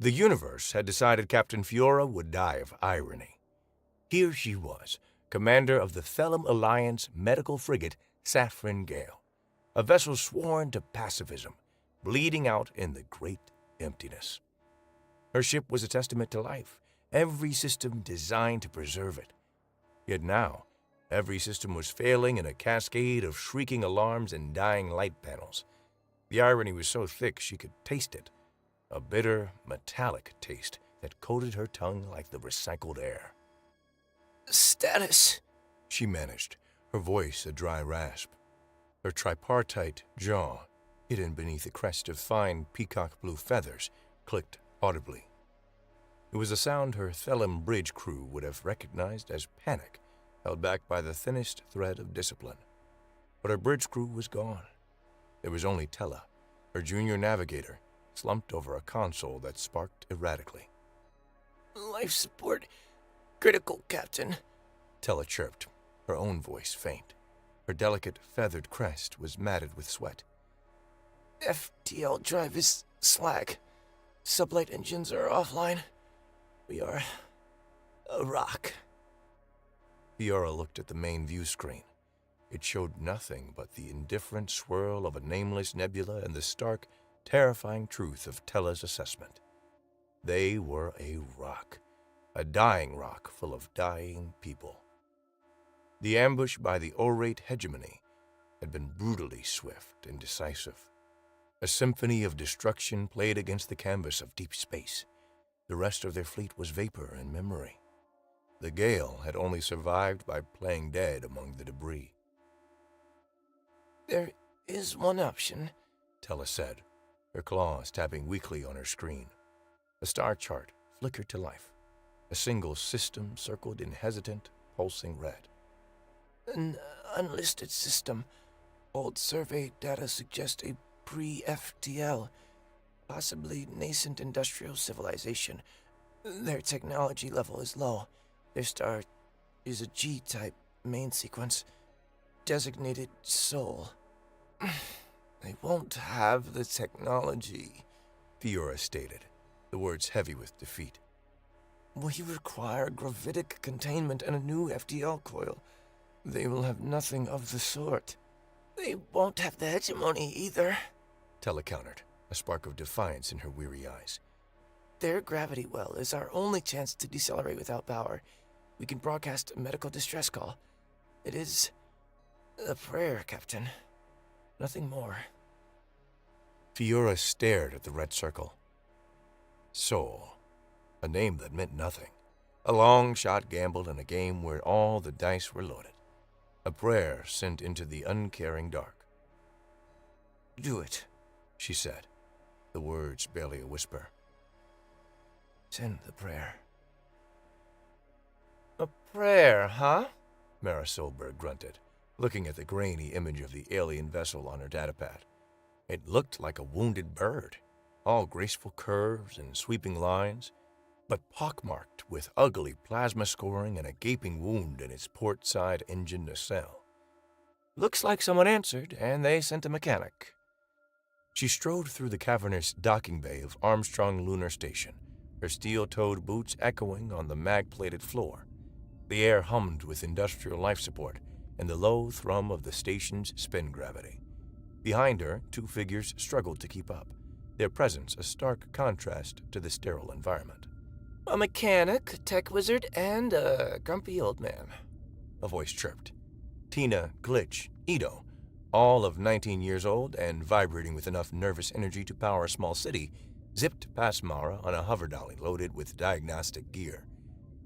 The universe had decided Captain Fiora would die of irony. Here she was, commander of the Thelum Alliance medical frigate Saffron Gale, a vessel sworn to pacifism, bleeding out in the great emptiness. Her ship was a testament to life, every system designed to preserve it. Yet now, every system was failing in a cascade of shrieking alarms and dying light panels. The irony was so thick she could taste it, a bitter, metallic taste that coated her tongue like the recycled air. "Status," she managed, her voice a dry rasp. Her tripartite jaw, hidden beneath a crest of fine peacock blue feathers, clicked audibly. It was a sound her Thelum bridge crew would have recognized as panic, held back by the thinnest thread of discipline. But her bridge crew was gone. There was only Tella, her junior navigator, slumped over a console that sparked erratically. "Life support critical, Captain," Tella chirped, her own voice faint. Her delicate, feathered crest was matted with sweat. "FTL drive is slack. Sublight engines are offline. We are a rock." Fiora looked at the main view screen. It showed nothing but the indifferent swirl of a nameless nebula and the stark, terrifying truth of Tella's assessment. They were a rock, a dying rock full of dying people. The ambush by the orate hegemony had been brutally swift and decisive. A symphony of destruction played against the canvas of deep space. The rest of their fleet was vapor and memory. The Gale had only survived by playing dead among the debris. "There is one option," Tella said, her claws tapping weakly on her screen. A star chart flickered to life. A single system circled in hesitant, pulsing red. "An unlisted system. Old survey data suggest a pre-FTL, possibly nascent industrial civilization. Their technology level is low. Their star is a G-type main sequence, designated Soul. They won't have the technology," Fiora stated, the words heavy with defeat. "We require gravitic containment and a new FTL coil. They will have nothing of the sort. They won't have the hegemony either," Tella countered, a spark of defiance in her weary eyes. "Their gravity well is our only chance to decelerate without power. We can broadcast a medical distress call. It is a prayer, Captain. Nothing more." Fiora stared at the red circle. Soul, a name that meant nothing. A long-shot gamble in a game where all the dice were loaded. A prayer sent into the uncaring dark. "Do it," she said, the words barely a whisper. "Send the prayer." "A prayer, huh?" Mara Solberg grunted, looking at the grainy image of the alien vessel on her datapad. It looked like a wounded bird, all graceful curves and sweeping lines, but pockmarked with ugly plasma scoring and a gaping wound in its port side engine nacelle. "Looks like someone answered, and they sent a mechanic." She strode through the cavernous docking bay of Armstrong Lunar Station, her steel-toed boots echoing on the mag-plated floor. The air hummed with industrial life support and the low thrum of the station's spin gravity. Behind her, two figures struggled to keep up, their presence a stark contrast to the sterile environment. "A mechanic, a tech wizard, and a grumpy old man," a voice chirped. Tina, Glitch, Ito, all of 19 years old and vibrating with enough nervous energy to power a small city, zipped past Mara on a hover dolly loaded with diagnostic gear.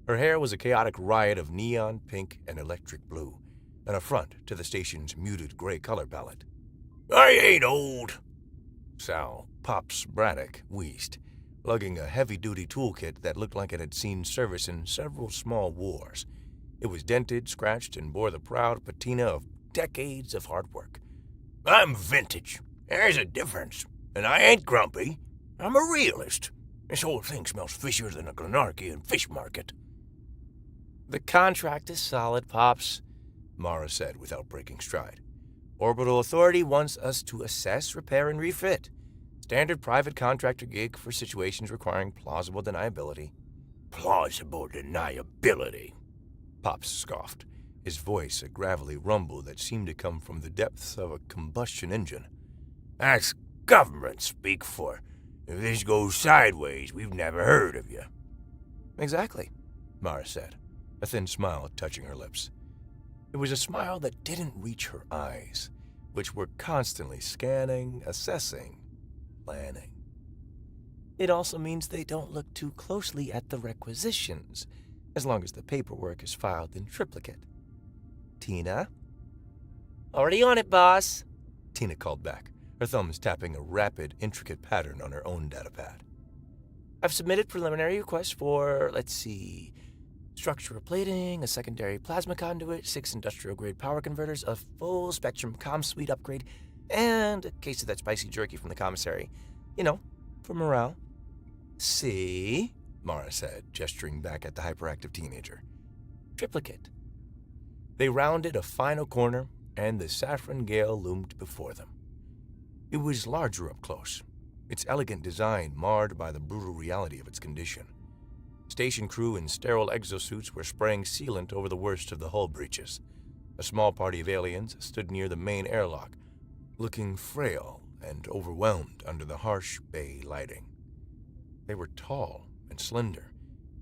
Her hair was a chaotic riot of neon pink and electric blue, an affront to the station's muted gray color palette. "I ain't old," Sal Pops Braddock wheezed, lugging a heavy-duty toolkit that looked like it had seen service in several small wars. It was dented, scratched, and bore the proud patina of decades of hard work. "I'm vintage. There's a difference. And I ain't grumpy. I'm a realist. This whole thing smells fishier than a Glenarchian fish market." "The contract is solid, Pops," Mara said without breaking stride. "Orbital Authority wants us to assess, repair, and refit. Standard private contractor gig for situations requiring plausible deniability. Plausible deniability, Pops scoffed, his voice a gravelly rumble that seemed to come from the depths of a combustion engine. That's government speak for, if this goes sideways, we've never heard of you. Exactly, Mara said, a thin smile touching her lips. It was a smile that didn't reach her eyes, which were constantly scanning, assessing, planning. It also means they don't look too closely at the requisitions, as long as the paperwork is filed in triplicate. Tina? Already on it, boss. Tina called back, her thumbs tapping a rapid, intricate pattern on her own datapad. I've submitted preliminary requests for, structural plating, a secondary plasma conduit, 6 industrial-grade power converters, a full-spectrum comm suite upgrade, and a case of that spicy jerky from the commissary. For morale. See? Mara said, gesturing back at the hyperactive teenager. Triplicate. They rounded a final corner, and the saffron gale loomed before them. It was larger up close, its elegant design marred by the brutal reality of its condition. Station crew in sterile exosuits were spraying sealant over the worst of the hull breaches. A small party of aliens stood near the main airlock, looking frail and overwhelmed under the harsh bay lighting. They were tall and slender,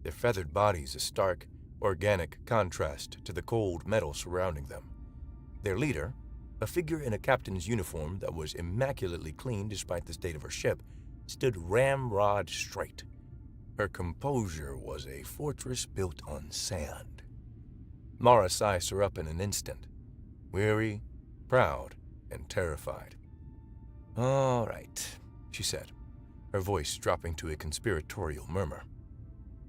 their feathered bodies a stark, organic contrast to the cold metal surrounding them. Their leader, a figure in a captain's uniform that was immaculately clean despite the state of her ship, stood ramrod straight. Her composure was a fortress built on sand. Mara sized her up in an instant, weary, proud, and terrified. "All right," she said, her voice dropping to a conspiratorial murmur.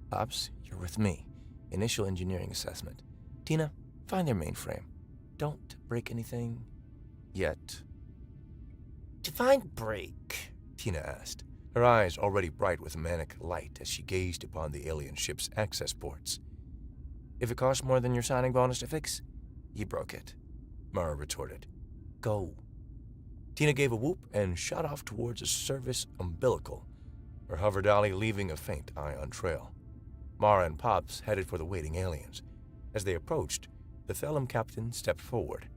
"Pops, you're with me. Initial engineering assessment. Tina, find their mainframe. Don't break anything. Yet." Define break, Tina asked, her eyes already bright with manic light as she gazed upon the alien ship's access ports. If it costs more than your signing bonus to fix, you broke it, Mara retorted. Go. Tina gave a whoop and shot off towards a service umbilical, her hover dolly leaving a faint ion trail. Mara and Pops headed for the waiting aliens. As they approached, the Thelum captain stepped forward,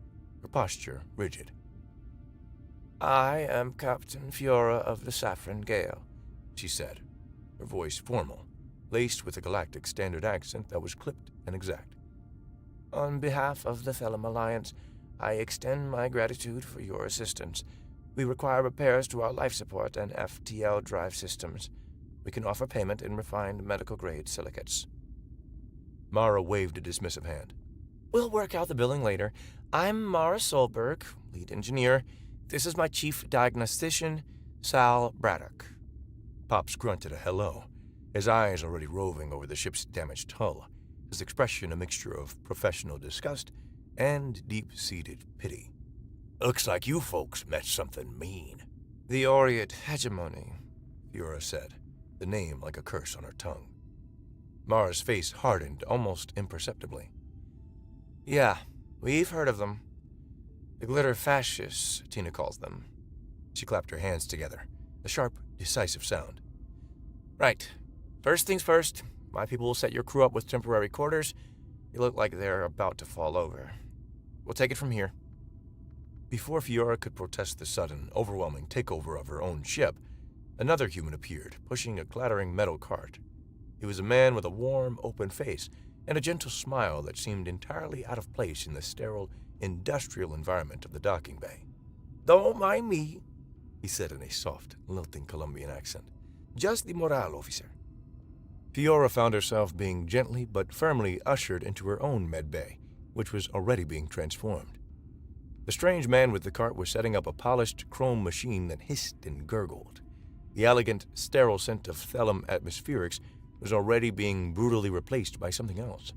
her posture rigid. "I am Captain Fiora of the Saffron Gale," she said, her voice formal, laced with a galactic standard accent that was clipped and exact. "On behalf of the Thelum Alliance, I extend my gratitude for your assistance. We require repairs to our life support and FTL drive systems. We can offer payment in refined medical-grade silicates." Mara waved a dismissive hand. "We'll work out the billing later. I'm Mara Solberg, lead engineer. This is my chief diagnostician, Sal Braddock." Pops grunted a hello, his eyes already roving over the ship's damaged hull, his expression a mixture of professional disgust and deep-seated pity. Looks like you folks met something mean. "The Oriate hegemony," Fiora said, the name like a curse on her tongue. Mara's face hardened almost imperceptibly. "Yeah, we've heard of them. The glitter fascists, Tina calls them." She clapped her hands together, a sharp, decisive sound. "Right. First things first, my people will set your crew up with temporary quarters. You look like they're about to fall over. We'll take it from here." Before Fiora could protest the sudden, overwhelming takeover of her own ship, another human appeared, pushing a clattering metal cart. He was a man with a warm, open face and a gentle smile that seemed entirely out of place in the sterile, industrial environment of the docking bay. "Don't mind me," he said in a soft, lilting Colombian accent. "Just the morale officer." Fiora found herself being gently but firmly ushered into her own med bay, which was already being transformed. The strange man with the cart was setting up a polished chrome machine that hissed and gurgled. The elegant, sterile scent of Thelum atmospherics was already being brutally replaced by something else.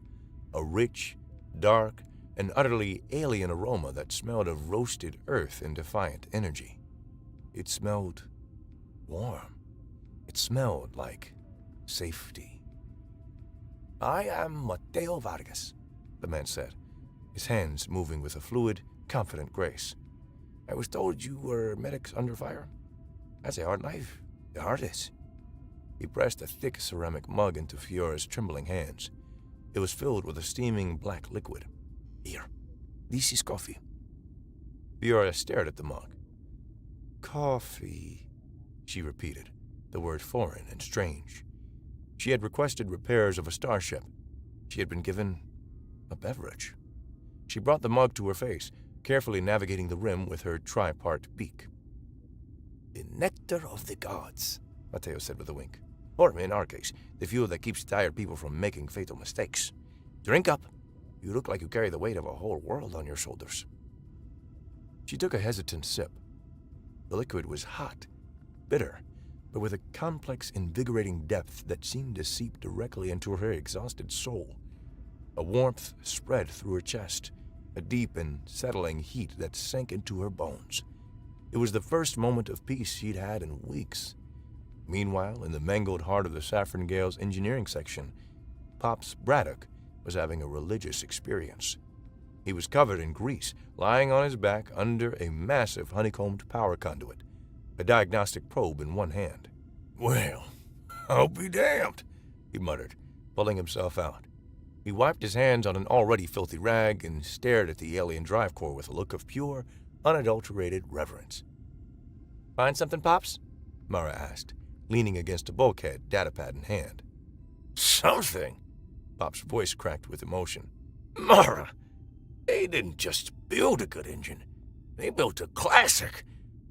A rich, dark, and utterly alien aroma that smelled of roasted earth and defiant energy. It smelled warm. It smelled like safety. "I am Mateo Vargas," the man said, his hands moving with a fluid, confident grace. "I was told you were medics under fire." That's a hard life. The hardest. He pressed a thick ceramic mug into Fiora's trembling hands. It was filled with a steaming black liquid. Here, this is coffee. Fiora stared at the mug. Coffee, she repeated, the word foreign and strange. She had requested repairs of a starship. She had been given a beverage. She brought the mug to her face, carefully navigating the rim with her tripart beak. The nectar of the gods, Mateo said with a wink. Or, in our case, the fuel that keeps tired people from making fatal mistakes. Drink up. You look like you carry the weight of a whole world on your shoulders. She took a hesitant sip. The liquid was hot, bitter, but with a complex, invigorating depth that seemed to seep directly into her exhausted soul. A warmth spread through her chest, a deep and settling heat that sank into her bones. It was the first moment of peace she'd had in weeks. Meanwhile, in the mangled heart of the Saffron Gale's engineering section, Pops Braddock was having a religious experience. He was covered in grease, lying on his back under a massive honeycombed power conduit, a diagnostic probe in one hand. Well, I'll be damned, he muttered, pulling himself out. He wiped his hands on an already filthy rag and stared at the alien drive core with a look of pure, unadulterated reverence. Find something, Pops? Mara asked, leaning against a bulkhead, datapad in hand. Something? Pop's voice cracked with emotion. Mara, they didn't just build a good engine. They built a classic.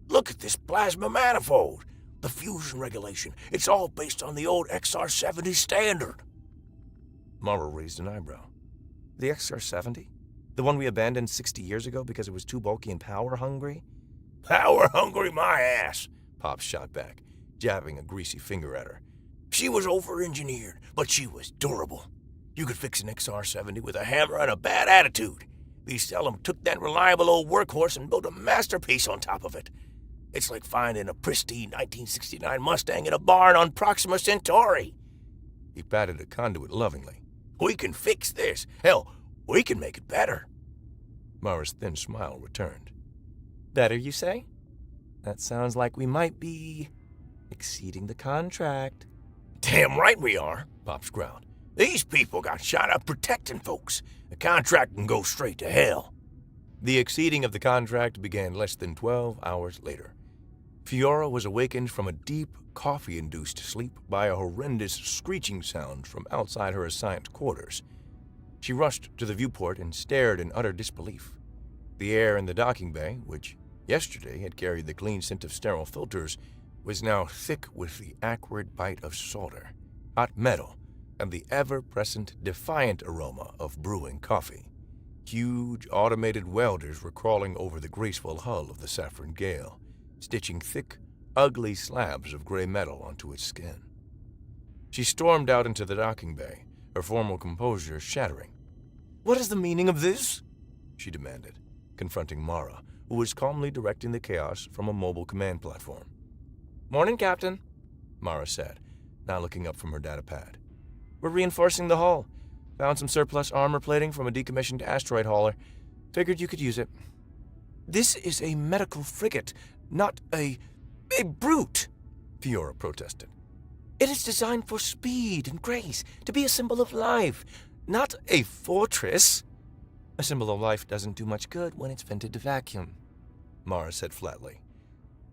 Look at this plasma manifold. The fusion regulation. It's all based on the old XR70 standard. Mara raised an eyebrow. The XR70? The one we abandoned 60 years ago because it was too bulky and power-hungry? Power-hungry my ass, Pops shot back, jabbing a greasy finger at her. She was over-engineered, but she was durable. You could fix an XR70 with a hammer and a bad attitude. These Selim took that reliable old workhorse and built a masterpiece on top of it. It's like finding a pristine 1969 Mustang in a barn on Proxima Centauri. He patted a conduit lovingly. We can fix this. Hell, we can make it better. Mara's thin smile returned. Better, you say? That sounds like we might be exceeding the contract. Damn right we are, Pops growled. These people got shot up protecting folks. The contract can go straight to hell. The exceeding of the contract began less than 12 hours later. Fiora was awakened from a deep, coffee-induced sleep by a horrendous screeching sound from outside her assigned quarters. She rushed to the viewport and stared in utter disbelief. The air in the docking bay, which yesterday had carried the clean scent of sterile filters, was now thick with the acrid bite of solder, hot metal, and the ever-present, defiant aroma of brewing coffee. Huge, automated welders were crawling over the graceful hull of the Saffron Gale, stitching thick, ugly slabs of gray metal onto its skin. She stormed out into the docking bay, her formal composure shattering. "What is the meaning of this?" she demanded, confronting Mara, who was calmly directing the chaos from a mobile command platform. "Morning, Captain," Mara said, now looking up from her datapad. "We're reinforcing the hull. Found some surplus armor plating from a decommissioned asteroid hauler. Figured you could use it." "This is a medical frigate, not a brute," Fiora protested. "It is designed for speed and grace, to be a symbol of life, not a fortress." "A symbol of life doesn't do much good when it's vented to vacuum," Mara said flatly.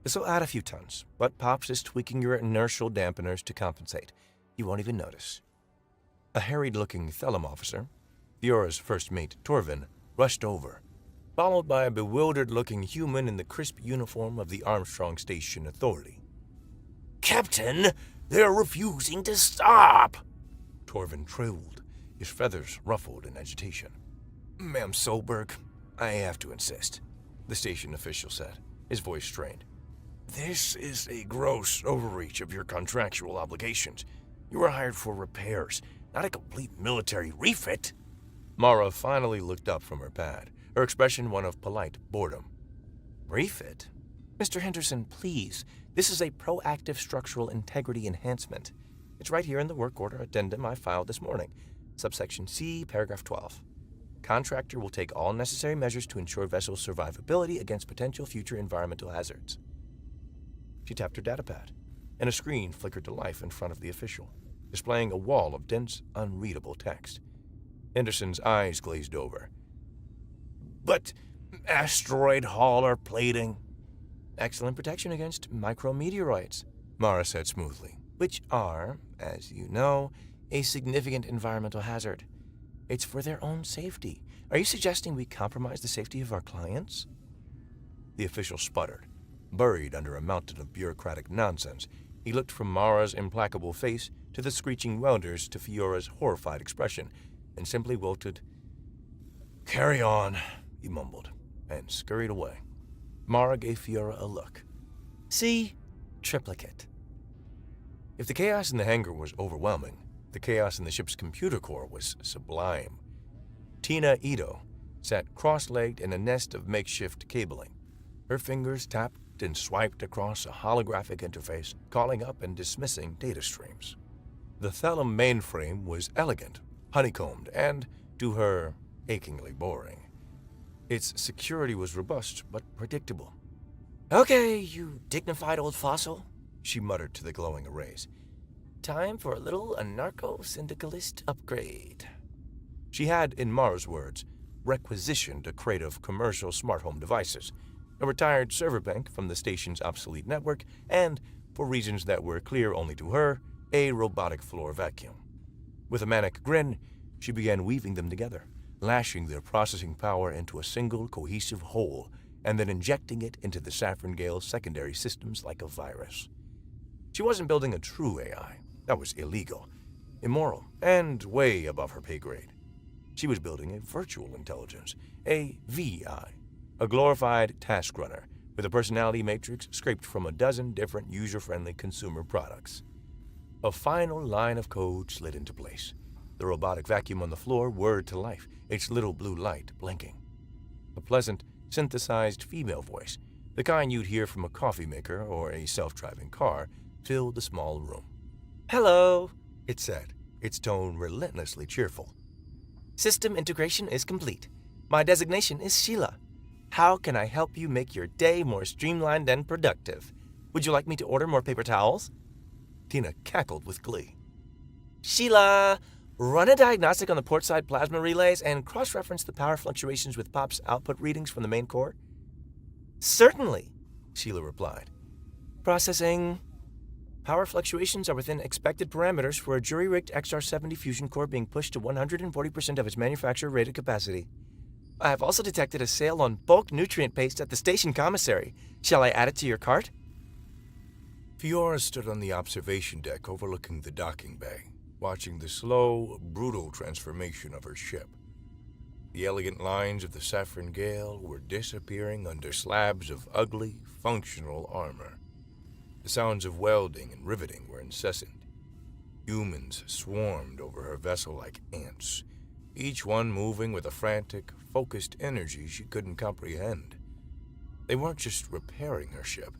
"This'll add a few tons, but Pops is tweaking your inertial dampeners to compensate. You won't even notice." A harried-looking Thelem officer, Fiora's first mate Torvin, rushed over, followed by a bewildered-looking human in the crisp uniform of the Armstrong Station Authority. "Captain, they're refusing to stop!" Torvin trilled, his feathers ruffled in agitation. "Ma'am Solberg, I have to insist," the station official said, his voice strained. "This is a gross overreach of your contractual obligations. You were hired for repairs, not a complete military refit." Mara finally looked up from her pad, her expression one of polite boredom. "Refit? Mr. Henderson, please. This is a proactive structural integrity enhancement. It's right here in the work order addendum I filed this morning. Subsection C, paragraph 12. Contractor will take all necessary measures to ensure vessel survivability against potential future environmental hazards." She tapped her datapad, and a screen flickered to life in front of the official, displaying a wall of dense, unreadable text. Henderson's eyes glazed over. But asteroid hauler plating? Excellent protection against micrometeoroids, Mara said smoothly. which are, as you know, a significant environmental hazard. It's for their own safety. Are you suggesting we compromise the safety of our clients? The official sputtered. Buried under a mountain of bureaucratic nonsense, he looked from Mara's implacable face to the screeching welders to Fiora's horrified expression, and simply wilted. Carry on, he mumbled, and scurried away. Mara gave Fiora a look. See? Triplicate. If the chaos in the hangar was overwhelming, the chaos in the ship's computer core was sublime. Tina Ito sat cross-legged in a nest of makeshift cabling. Her fingers tapped and swiped across a holographic interface, calling up and dismissing data streams. The Thelum mainframe was elegant, honeycombed, and, to her, achingly boring. Its security was robust but predictable. Okay, you dignified old fossil, She muttered to the glowing arrays. time for a little anarcho-syndicalist upgrade. She had, in Mara's words, requisitioned a crate of commercial smart home devices, a retired server bank from the station's obsolete network, and, for reasons that were clear only to her, a robotic floor vacuum. With a manic grin, she began weaving them together, lashing their processing power into a single cohesive whole, and then injecting it into the Saffron Gale's secondary systems like a virus. She wasn't building a true AI. That was illegal, immoral, and way above her pay grade. She was building a virtual intelligence, a VI, a glorified task runner with a personality matrix scraped from a dozen different user-friendly consumer products. A final line of code slid into place. The robotic vacuum on the floor whirred to life, its little blue light blinking. A pleasant, synthesized female voice, the kind you'd hear from a coffee maker or a self-driving car, filled the small room. Hello. It said, its tone relentlessly cheerful. System integration is complete. My designation is Sheila. How can I help you make your day more streamlined and productive? Would you like me to order more paper towels? Tina cackled with glee. Sheila, run a diagnostic on the port side plasma relays and cross-reference the power fluctuations with POP's output readings from the main core. Certainly, Sheila replied. Processing. Power fluctuations are within expected parameters for a jury-rigged XR70 fusion core being pushed to 140% of its manufacturer-rated capacity. I have also detected a sale on bulk nutrient paste at the station commissary. Shall I add it to your cart? Fiora stood on the observation deck overlooking the docking bay, watching the slow, brutal transformation of her ship. The elegant lines of the Saffron Gale were disappearing under slabs of ugly, functional armor. The sounds of welding and riveting were incessant. Humans swarmed over her vessel like ants, each one moving with a frantic, focused energy she couldn't comprehend. They weren't just repairing her ship.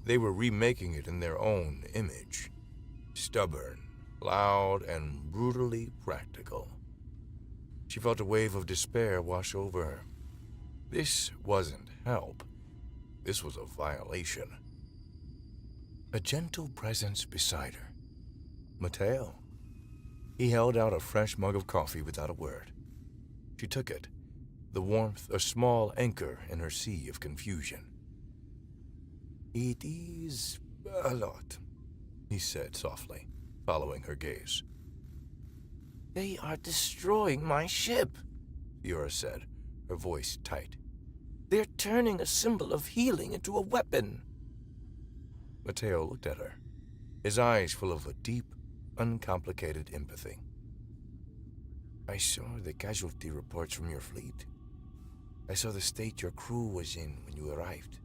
They were remaking it in their own image. Stubborn, loud, and brutally practical. She felt a wave of despair wash over her. This wasn't help. This was a violation. A gentle presence beside her. Mateo. He held out a fresh mug of coffee without a word. She took it, the warmth a small anchor in her sea of confusion. "It is a lot," he said softly, following her gaze. They are destroying my ship, Fiora said, her voice tight. They're turning a symbol of healing into a weapon. Mateo looked at her, his eyes full of a deep, uncomplicated empathy. "I saw the casualty reports from your fleet. I saw the state your crew was in when you arrived.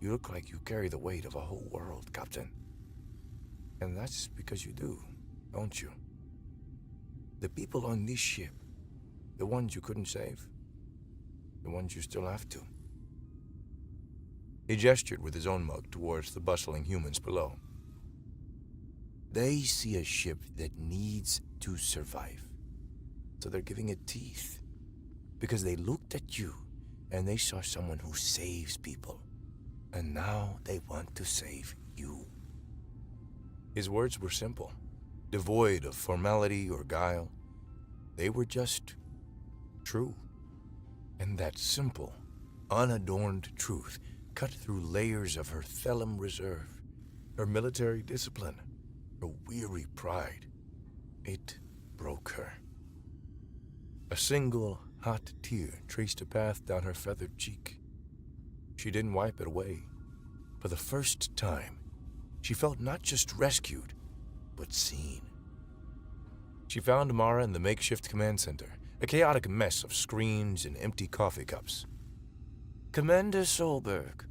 You look like you carry the weight of a whole world, Captain. And that's because you do, don't you? The people on this ship, the ones you couldn't save, the ones you still have to." He gestured with his own mug towards the bustling humans below. "They see a ship that needs to survive, so they're giving it teeth, because they looked at you and they saw someone who saves people. And now they want to save you. His words were simple, devoid of formality or guile. They were just true. And that simple, unadorned truth cut through layers of her Thelem reserve, her military discipline, her weary pride. It broke her. A single hot tear traced a path down her feathered cheek. She didn't wipe it away. For the first time, she felt not just rescued, but seen. She found Mara in the makeshift command center, a chaotic mess of screens and empty coffee cups. Commander Solberg,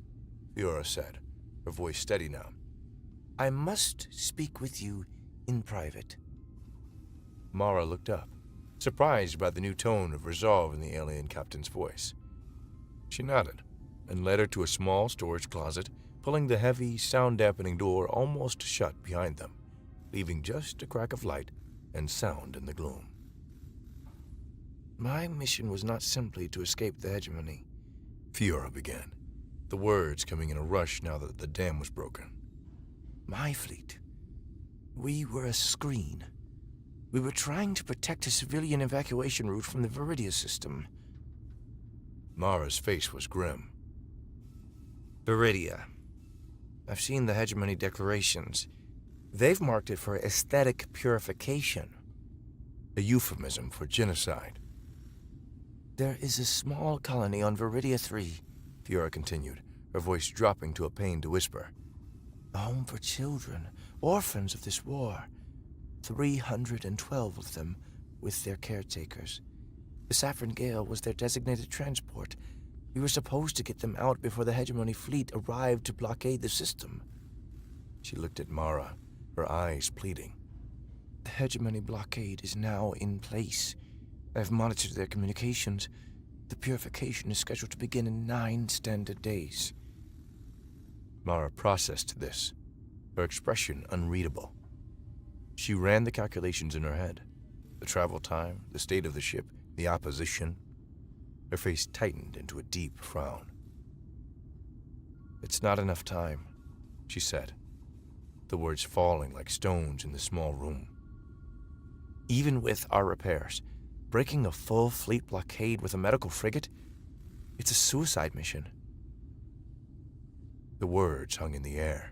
Fiora said, her voice steady now. I must speak with you in private. Mara looked up, surprised by the new tone of resolve in the alien captain's voice. She nodded and led her to a small storage closet, pulling the heavy, sound-dampening door almost shut behind them, leaving just a crack of light and sound in the gloom. My mission was not simply to escape the hegemony, Fiora began, the words coming in a rush now that the dam was broken. My fleet. We were a screen. We were trying to protect a civilian evacuation route from the Viridia system. Mara's face was grim. Viridia. I've seen the hegemony declarations. They've marked it for aesthetic purification. A euphemism for genocide. There is a small colony on Viridia 3, Fiora continued, her voice dropping to a pained whisper. A home for children, orphans of this war. 312 of them with their caretakers. The Saffron Gale was their designated transport. We were supposed to get them out before the hegemony fleet arrived to blockade the system. She looked at Mara, her eyes pleading. The hegemony blockade is now in place. I've monitored their communications. The purification is scheduled to begin in 9 standard days. Mara processed this, her expression unreadable. She ran the calculations in her head. The travel time, the state of the ship, the opposition. Her face tightened into a deep frown. It's not enough time, she said, the words falling like stones in the small room. Even with our repairs, breaking a full fleet blockade with a medical frigate, it's a suicide mission. The words hung in the air,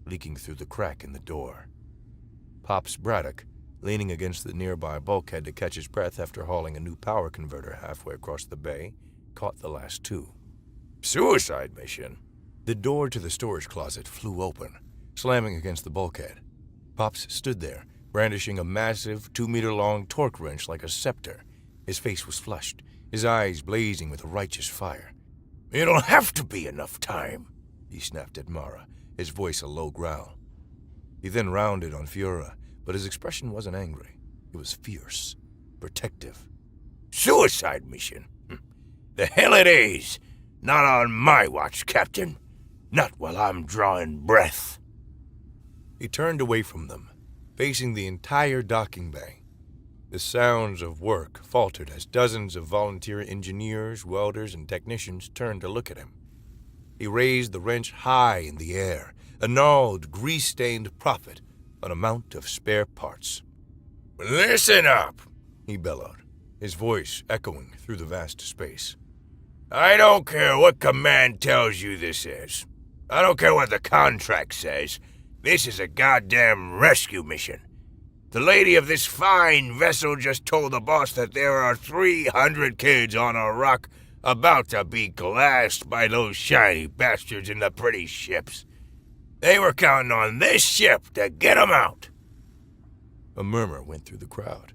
leaking through the crack in the door. Pops Braddock, leaning against the nearby bulkhead to catch his breath after hauling a new power converter halfway across the bay, caught the last two. Suicide mission? The door to the storage closet flew open, slamming against the bulkhead. Pops stood there, brandishing a massive, 2-meter-long torque wrench like a scepter. His face was flushed, his eyes blazing with a righteous fire. It'll have to be enough time, he snapped at Mara, his voice a low growl. He then rounded on Fiora, but his expression wasn't angry. It was fierce, protective. Suicide mission? The hell it is! Not on my watch, Captain. Not while I'm drawing breath. He turned away from them, facing the entire docking bay. The sounds of work faltered as dozens of volunteer engineers, welders, and technicians turned to look at him. He raised the wrench high in the air, a gnarled, grease-stained prophet on a mount of spare parts. Listen up, he bellowed, his voice echoing through the vast space. I don't care what command tells you this is. I don't care what the contract says. This is a goddamn rescue mission. The lady of this fine vessel just told the boss that there are 300 kids on a rock about to be glassed by those shiny bastards in the pretty ships. They were counting on this ship to get 'em out. A murmur went through the crowd.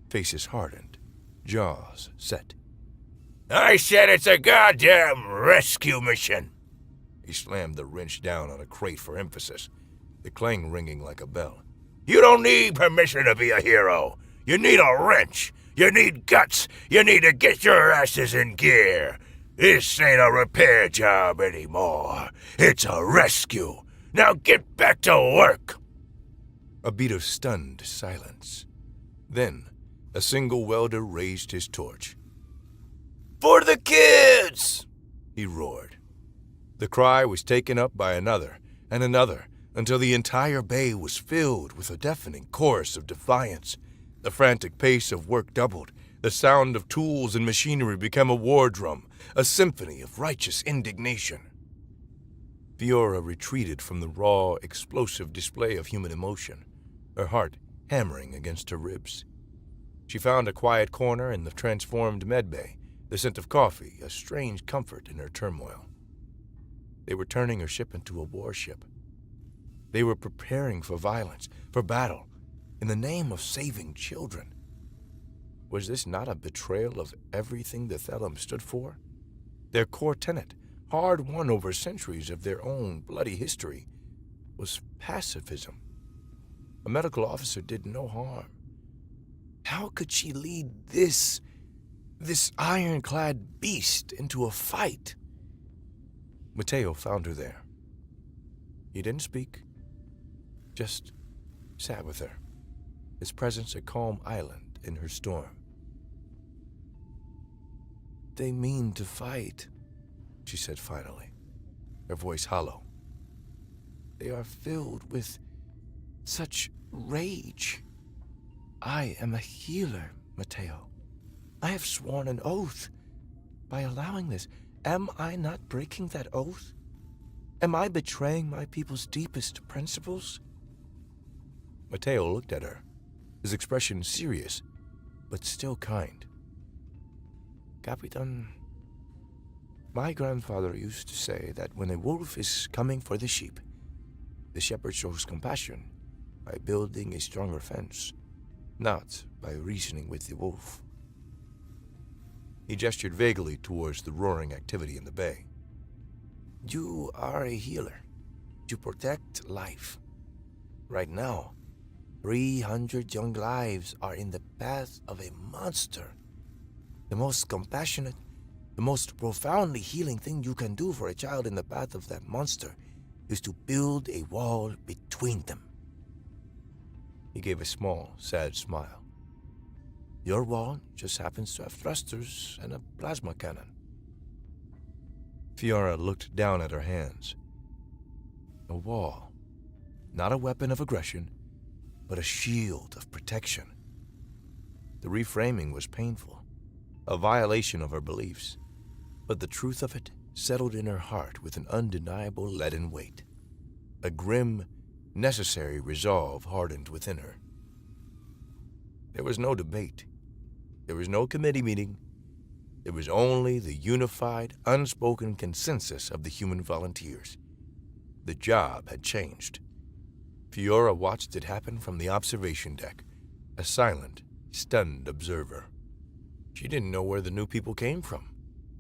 Faces hardened, jaws set. I said it's a goddamn rescue mission. He slammed the wrench down on a crate for emphasis, the clang ringing like a bell. You don't need permission to be a hero. You need a wrench. You need guts. You need to get your asses in gear. This ain't a repair job anymore. It's a rescue. Now get back to work. A beat of stunned silence. Then, a single welder raised his torch. For the kids! He roared. The cry was taken up by another and another until the entire bay was filled with a deafening chorus of defiance. The frantic pace of work doubled. The sound of tools and machinery became a war drum, a symphony of righteous indignation. Fiora retreated from the raw, explosive display of human emotion, her heart hammering against her ribs. She found a quiet corner in the transformed medbay, the scent of coffee a strange comfort in her turmoil. They were turning her ship into a warship. They were preparing for violence, for battle, in the name of saving children. Was this not a betrayal of everything the Thelem stood for? Their core tenet, hard-won over centuries of their own bloody history, was pacifism. A medical officer did no harm. How could she lead this ironclad beast into a fight? Mateo found her there. He didn't speak, just sat with her, his presence a calm island in her storm. "They mean to fight," she said finally, her voice hollow. "They are filled with such rage. I am a healer, Mateo. I have sworn an oath by allowing this. Am I not breaking that oath? Am I betraying my people's deepest principles?" Mateo looked at her, his expression serious, but still kind. "Capitan, my grandfather used to say that when a wolf is coming for the sheep, the shepherd shows compassion by building a stronger fence, not by reasoning with the wolf." He gestured vaguely towards the roaring activity in the bay. "You are a healer. You protect life. Right now, 300 young lives are in the path of a monster. The most compassionate, the most profoundly healing thing you can do for a child in the path of that monster is to build a wall between them." He gave a small, sad smile. "Your wall just happens to have thrusters and a plasma cannon." Fiora looked down at her hands. A wall, not a weapon of aggression, but a shield of protection. The reframing was painful, a violation of her beliefs, but the truth of it settled in her heart with an undeniable leaden weight. A grim, necessary resolve hardened within her. There was no debate. There was no committee meeting. There was only the unified, unspoken consensus of the human volunteers. The job had changed. Fiora watched it happen from the observation deck, a silent, stunned observer. She didn't know where the new people came from.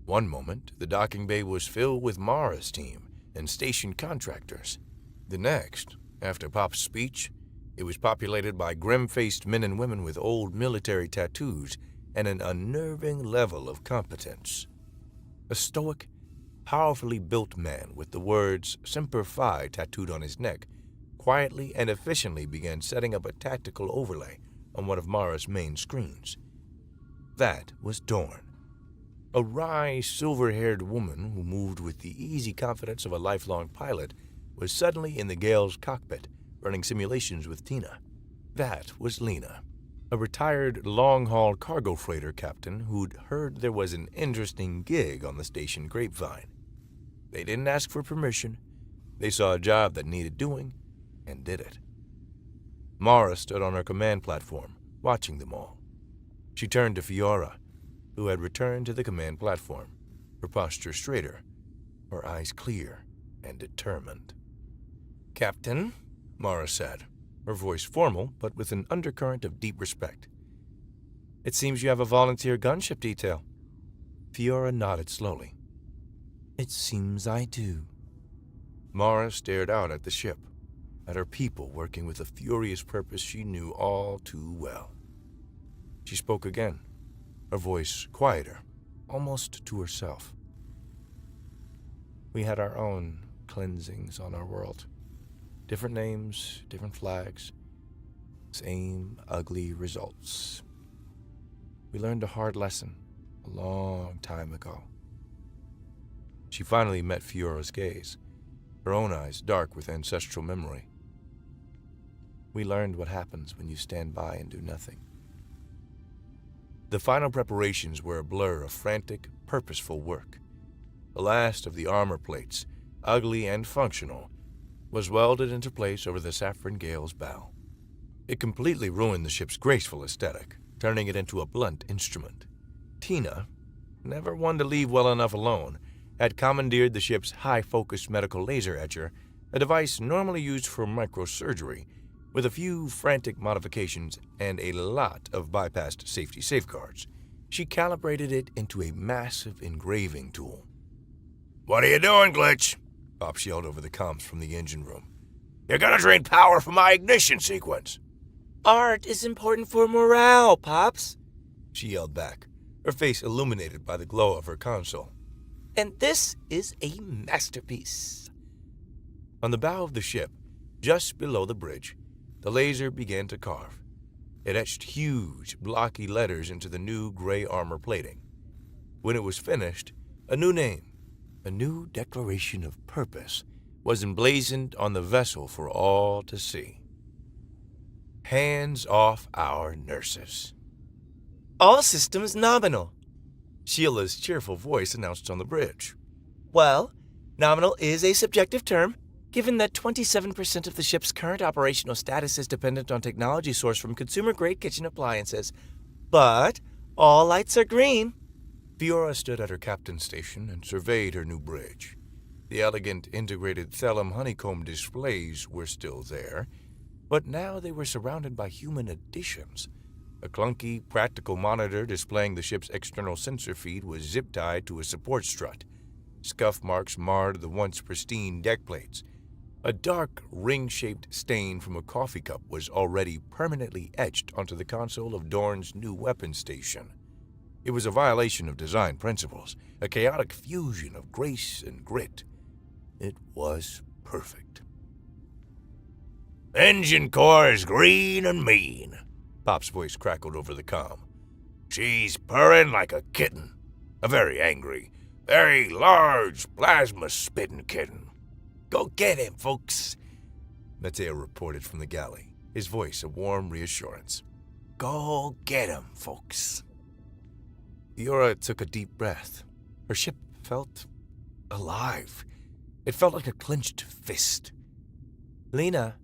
One moment, the docking bay was filled with Mara's team and station contractors. The next, after Pop's speech, it was populated by grim-faced men and women with old military tattoos and an unnerving level of competence. A stoic, powerfully built man with the words Semper Fi tattooed on his neck quietly and efficiently began setting up a tactical overlay on one of Mara's main screens. That was Dorn, a wry, silver-haired woman who moved with the easy confidence of a lifelong pilot was suddenly in the Gale's cockpit, running simulations with Tina. That was Lena, a retired long-haul cargo freighter captain who'd heard there was an interesting gig on the station grapevine. They didn't ask for permission. They saw a job that needed doing and did it. Mara stood on her command platform, watching them all. She turned to Fiora, who had returned to the command platform, her posture straighter, her eyes clear and determined. "Captain," Mara said, her voice formal but with an undercurrent of deep respect. "It seems you have a volunteer gunship detail." Fiora nodded slowly. "It seems I do." Mara stared out at the ship, at her people working with a furious purpose she knew all too well. She spoke again, her voice quieter, almost to herself. "We had our own cleansings on our world. Different names, different flags, same ugly results. We learned a hard lesson a long time ago. She finally met Fiora's gaze, her own eyes dark with ancestral memory. We learned what happens when you stand by and do nothing. The final preparations were a blur of frantic, purposeful work. The last of the armor plates, ugly and functional, was welded into place over the Saffron Gale's bow. It completely ruined the ship's graceful aesthetic, turning it into a blunt instrument. Tina, never one to leave well enough alone, had commandeered the ship's high-focus medical laser etcher, a device normally used for microsurgery, with a few frantic modifications and a lot of bypassed safety safeguards. She calibrated it into a massive engraving tool. "What are you doing, Glitch?" Pops yelled over the comms from the engine room. "You're gonna drain power from my ignition sequence." Art is important for morale, Pops. She yelled back, her face illuminated by the glow of her console. And this is a masterpiece. On the bow of the ship, just below the bridge, the laser began to carve. It etched huge, blocky letters into the new gray armor plating. When it was finished, a new name, a new declaration of purpose, was emblazoned on the vessel for all to see. Hands off our nurses. All systems nominal. Sheila's cheerful voice announced on the bridge. Well, nominal is a subjective term, given that 27% of the ship's current operational status is dependent on technology sourced from consumer-grade kitchen appliances. But all lights are green. Fiora stood at her captain's station and surveyed her new bridge. The elegant integrated Thelum honeycomb displays were still there, but now they were surrounded by human additions. A clunky, practical monitor displaying the ship's external sensor feed was zip-tied to a support strut. Scuff marks marred the once pristine deck plates. A dark, ring-shaped stain from a coffee cup was already permanently etched onto the console of Dorn's new weapon station. It was a violation of design principles, a chaotic fusion of grace and grit. It was perfect. "Engine core is green and mean," Pop's voice crackled over the comm. "She's purring like a kitten. A very angry, very large, plasma-spitting kitten." Go get him, folks. Mateo reported from the galley, his voice a warm reassurance. Go get him, folks. Fiora took a deep breath. Her ship felt alive. It felt like a clenched fist. Lena,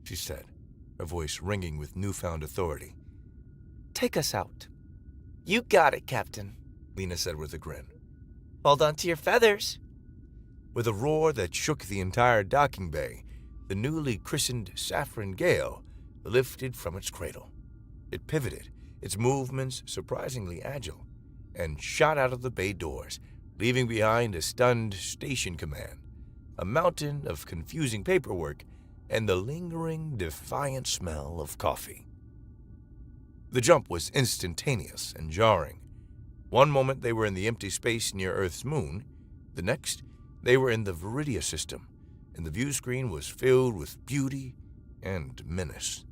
she said, her voice ringing with newfound authority. Take us out. You got it, Captain, Lena said with a grin. Hold on to your feathers. With a roar that shook the entire docking bay, the newly christened Saffron Gale lifted from its cradle. It pivoted, its movements surprisingly agile, and shot out of the bay doors, leaving behind a stunned station command, a mountain of confusing paperwork, and the lingering, defiant smell of coffee. The jump was instantaneous and jarring. One moment they were in the empty space near Earth's moon, the next they were in the Viridia system, and the view screen was filled with beauty and menace.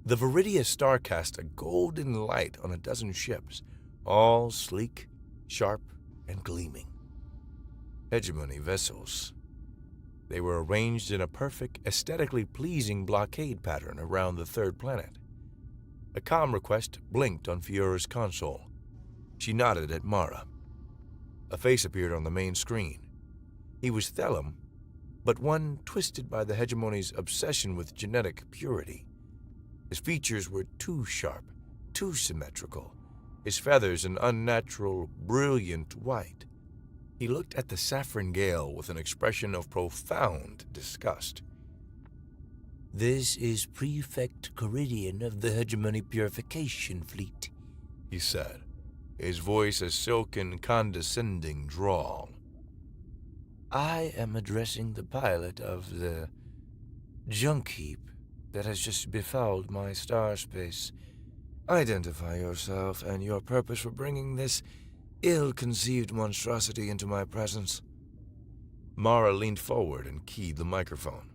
The Viridia star cast a golden light on a dozen ships, all sleek, sharp, and gleaming. Hegemony vessels. They were arranged in a perfect, aesthetically pleasing blockade pattern around the third planet. A comm request blinked on Fiora's console. She nodded at Mara. A face appeared on the main screen. He was Thelum, but one twisted by the Hegemony's obsession with genetic purity. His features were too sharp, too symmetrical, his feathers an unnatural, brilliant white. He looked at the Saffron Gale with an expression of profound disgust. This is Prefect Coridian of the Hegemony Purification Fleet, he said, his voice a silken, condescending drawl. I am addressing the pilot of the junk heap that has just befouled my star space. Identify yourself and your purpose for bringing this ill-conceived monstrosity into my presence. Mara leaned forward and keyed the microphone.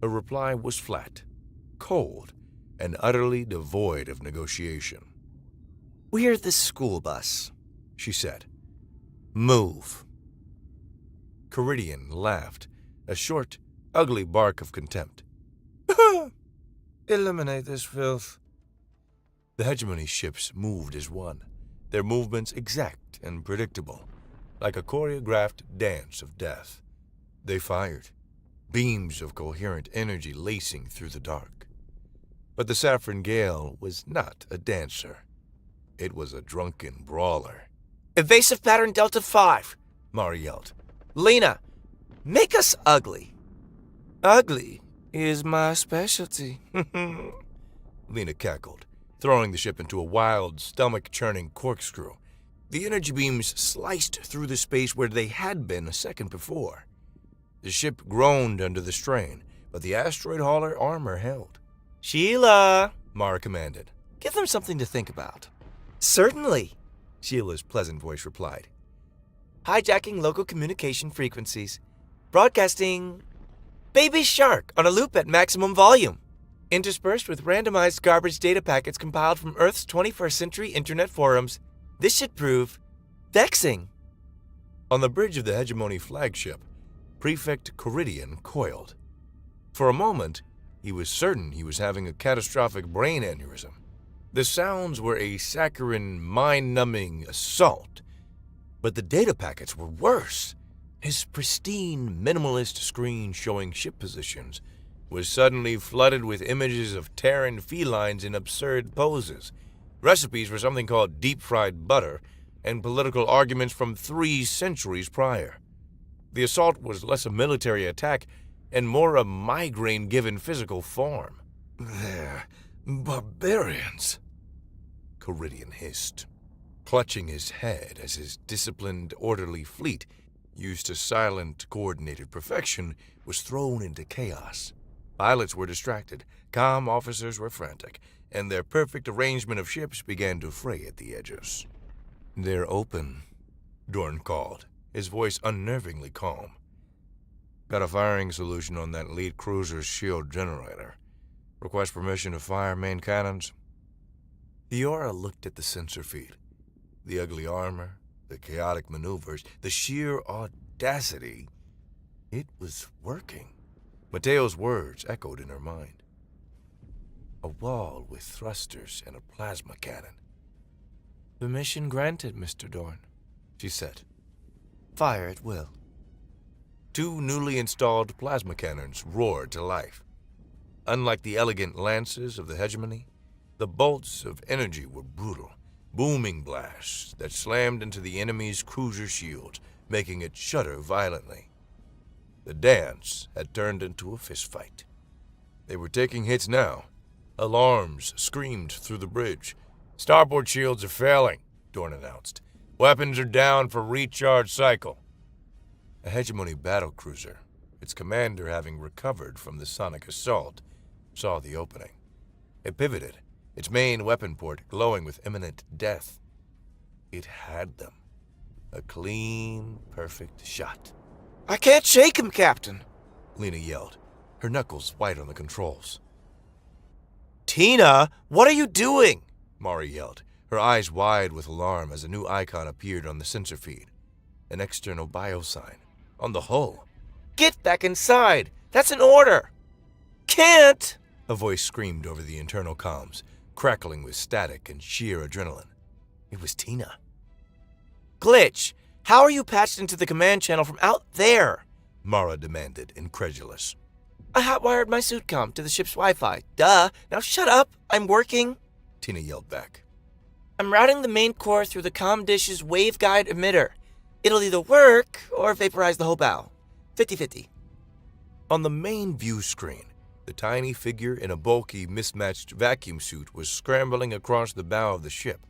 Her reply was flat, cold, and utterly devoid of negotiation. We're the school bus, she said. Move. Caridian laughed, a short, ugly bark of contempt. Eliminate this filth. The hegemony ships moved as one, their movements exact and predictable, like a choreographed dance of death. They fired, beams of coherent energy lacing through the dark. But the Saffron Gale was not a dancer. It was a drunken brawler. Evasive pattern Delta 5, Mara yelled. Lena, make us ugly. Ugly is my specialty. Lena cackled, throwing the ship into a wild, stomach-churning corkscrew. The energy beams sliced through the space where they had been a second before. The ship groaned under the strain, but the asteroid hauler armor held. Sheila, Mara commanded. give them something to think about. Certainly, Sheila's pleasant voice replied. Hijacking local communication frequencies. Broadcasting Baby Shark on a loop at maximum volume. Interspersed with randomized garbage data packets compiled from Earth's 21st century internet forums. This should prove vexing. On the bridge of the Hegemony flagship, Prefect Caridian coiled. For a moment, he was certain he was having a catastrophic brain aneurysm. The sounds were a saccharine, mind-numbing assault, but the data packets were worse. His pristine, minimalist screen showing ship positions was suddenly flooded with images of Terran felines in absurd poses, recipes for something called deep-fried butter, and political arguments from 3 centuries prior. The assault was less a military attack and more a migraine-given physical form. They're barbarians, Caridian hissed, clutching his head as his disciplined, orderly fleet, used to silent, coordinated perfection, was thrown into chaos. Pilots were distracted, comm officers were frantic, and their perfect arrangement of ships began to fray at the edges. "They're open," Dorn called, his voice unnervingly calm. "Got a firing solution on that lead cruiser's shield generator. Request permission to fire main cannons." Theora looked at the sensor feed. The ugly armor, the chaotic maneuvers, the sheer audacity. It was working. Mateo's words echoed in her mind. A wall with thrusters and a plasma cannon. Permission granted, Mr. Dorn, she said. Fire at will. 2 newly installed plasma cannons roared to life. Unlike the elegant lances of the hegemony, the bolts of energy were brutal, booming blasts that slammed into the enemy's cruiser shields, making it shudder violently. The dance had turned into a fistfight. They were taking hits now. Alarms screamed through the bridge. "Starboard shields are failing," Dorn announced. "Weapons are down for recharge cycle." A hegemony battlecruiser, its commander having recovered from the sonic assault, saw the opening. It pivoted, its main weapon port glowing with imminent death. It had them. A clean, perfect shot. I can't shake him, Captain, Lena yelled, her knuckles white on the controls. Tina, what are you doing? Mari yelled, her eyes wide with alarm as a new icon appeared on the sensor feed. An external biosign. On the hull. Get back inside! That's an order! Can't! A voice screamed over the internal comms, crackling with static and sheer adrenaline. It was Tina. Glitch, how are you patched into the command channel from out there? Mara demanded, incredulous. I hotwired my suit comm to the ship's Wi-Fi. Duh! Now shut up! I'm working! Tina yelled back. I'm routing the main core through the comm dish's waveguide emitter. It'll either work or vaporize the whole bow. 50-50. On the main view screen, the tiny figure in a bulky, mismatched vacuum suit was scrambling across the bow of the ship.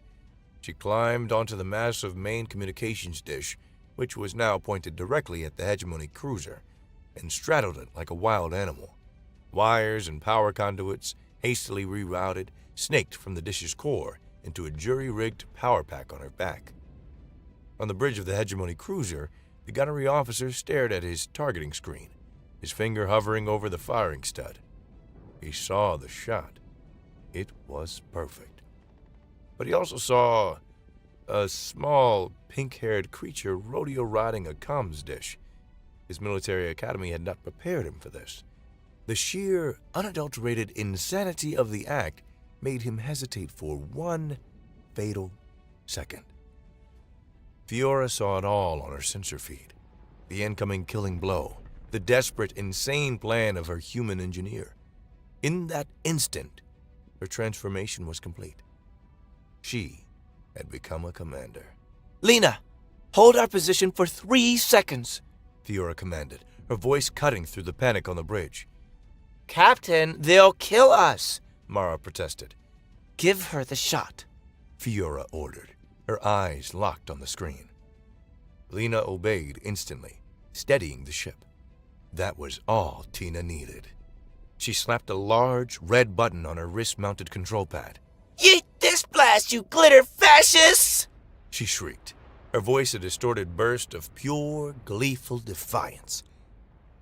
She climbed onto the massive main communications dish, which was now pointed directly at the hegemony cruiser, and straddled it like a wild animal. Wires and power conduits, hastily rerouted, snaked from the dish's core into a jury-rigged power pack on her back. On the bridge of the hegemony cruiser, the gunnery officer stared at his targeting screen, his finger hovering over the firing stud. He saw the shot. It was perfect. But he also saw a small, pink-haired creature rodeo-riding a comms dish. His military academy had not prepared him for this. The sheer, unadulterated insanity of the act made him hesitate for one fatal second. Fiora saw it all on her sensor feed. The incoming killing blow, the desperate, insane plan of her human engineer. In that instant, her transformation was complete. She had become a commander. Lena, hold our position for 3 seconds, Fiora commanded, her voice cutting through the panic on the bridge. Captain, they'll kill us. Mara protested. Give her the shot, Fiora ordered, her eyes locked on the screen. Lena obeyed instantly, steadying the ship. That was all Tina needed. She slapped a large red button on her wrist-mounted control pad. Yeet this blast, you glitter fascists! She shrieked, her voice a distorted burst of pure, gleeful defiance.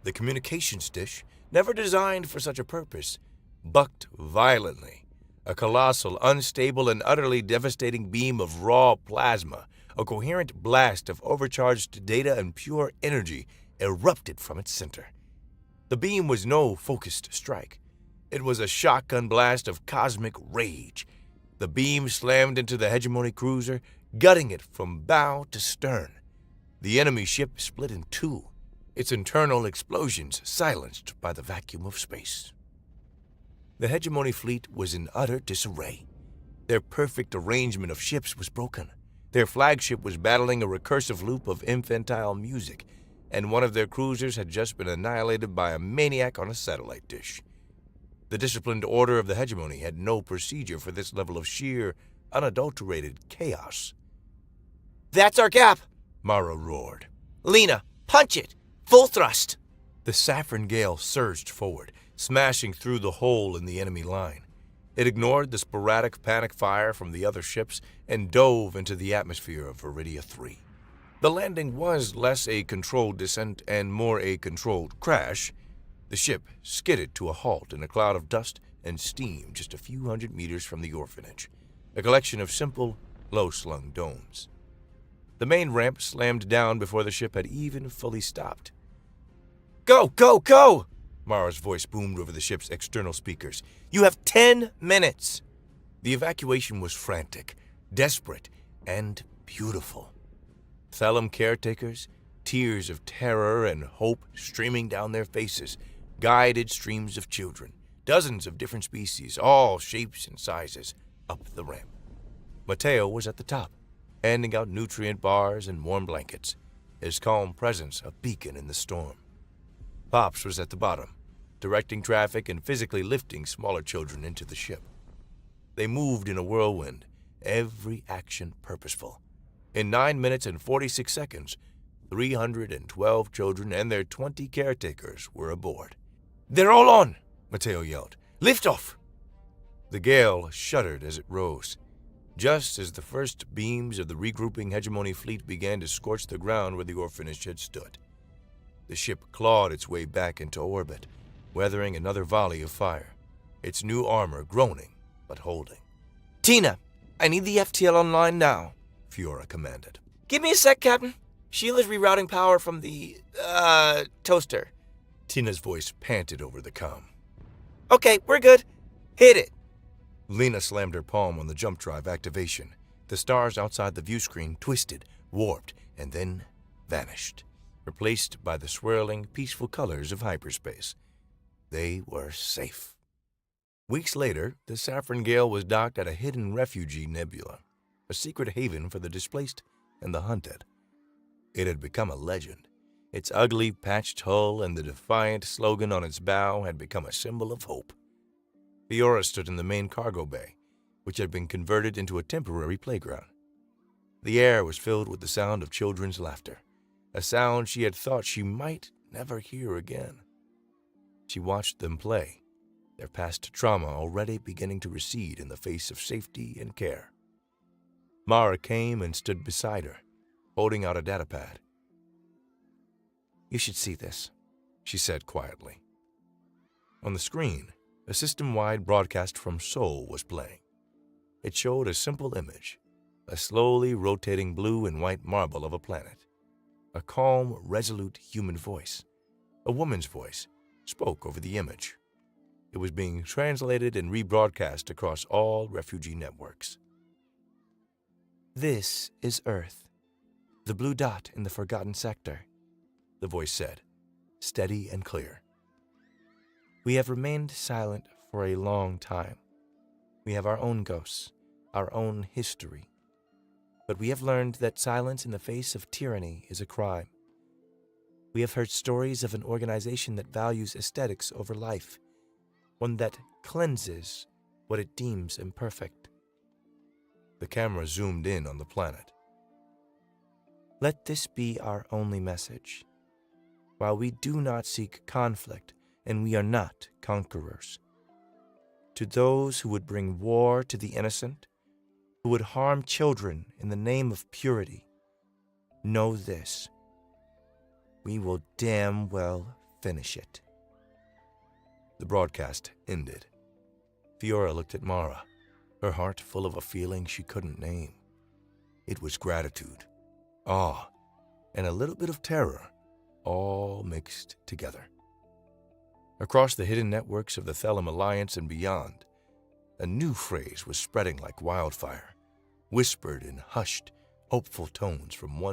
The communications dish, never designed for such a purpose, bucked violently. A colossal, unstable, and utterly devastating beam of raw plasma, a coherent blast of overcharged data and pure energy, erupted from its center. The beam was no focused strike. It was a shotgun blast of cosmic rage. The beam slammed into the hegemony cruiser, gutting it from bow to stern. The enemy ship split in two, its internal explosions silenced by the vacuum of space. The hegemony fleet was in utter disarray. Their perfect arrangement of ships was broken. Their flagship was battling a recursive loop of infantile music, and one of their cruisers had just been annihilated by a maniac on a satellite dish. The disciplined order of the hegemony had no procedure for this level of sheer, unadulterated chaos. That's our gap, Mara roared. Lena, punch it! Full thrust! The saffron gale surged forward, smashing through the hole in the enemy line. It ignored the sporadic panic fire from the other ships and dove into the atmosphere of Viridia 3. The landing was less a controlled descent and more a controlled crash. The ship skidded to a halt in a cloud of dust and steam just a few hundred meters from the orphanage, a collection of simple, low-slung domes. The main ramp slammed down before the ship had even fully stopped. Go, go, go! Mara's voice boomed over the ship's external speakers. You have 10 minutes. The evacuation was frantic, desperate, and beautiful. Thelum caretakers, tears of terror and hope streaming down their faces, guided streams of children, dozens of different species, all shapes and sizes, up the ramp. Mateo was at the top, handing out nutrient bars and warm blankets, his calm presence a beacon in the storm. Pops was at the bottom, directing traffic and physically lifting smaller children into the ship. They moved in a whirlwind, every action purposeful. In 9 minutes and 46 seconds, 312 children and their 20 caretakers were aboard. They're all on, Mateo yelled. Lift off! The gale shuddered as it rose. Just as the first beams of the regrouping hegemony fleet began to scorch the ground where the orphanage had stood. The ship clawed its way back into orbit, weathering another volley of fire, its new armor groaning but holding. Tina, I need the FTL online now, Fiora commanded. Give me a sec, Captain. Sheila's rerouting power from the, toaster. Tina's voice panted over the comm. Okay, we're good. Hit it. Lena slammed her palm on the jump drive activation. The stars outside the view screen twisted, warped, and then vanished, replaced by the swirling, peaceful colors of hyperspace. They were safe. Weeks later, the Saffron Gale was docked at a hidden refugee nebula, a secret haven for the displaced and the hunted. It had become a legend. Its ugly, patched hull and the defiant slogan on its bow had become a symbol of hope. Fiora stood in the main cargo bay, which had been converted into a temporary playground. The air was filled with the sound of children's laughter, a sound she had thought she might never hear again. She watched them play, their past trauma already beginning to recede in the face of safety and care. Mara came and stood beside her, holding out a datapad. You should see this, she said quietly. On the screen, a system-wide broadcast from Sol was playing. It showed a simple image, a slowly rotating blue and white marble of a planet, A calm, resolute human voice, a woman's voice, spoke over the image. It was being translated and rebroadcast across all refugee networks. This is Earth, the blue dot in the forgotten sector, the voice said, steady and clear. We have remained silent for a long time. We have our own ghosts, our own history. But we have learned that silence in the face of tyranny is a crime. We have heard stories of an organization that values aesthetics over life, one that cleanses what it deems imperfect. The camera zoomed in on the planet. Let this be our only message. While we do not seek conflict, and we are not conquerors, to those who would bring war to the innocent, who would harm children in the name of purity, know this: we will damn well finish it. The broadcast ended. Fiora looked at Mara, her heart full of a feeling she couldn't name. It was gratitude, awe, and a little bit of terror, all mixed together. Across the hidden networks of the Thelum Alliance and beyond, a new phrase was spreading like wildfire, whispered in hushed, hopeful tones from one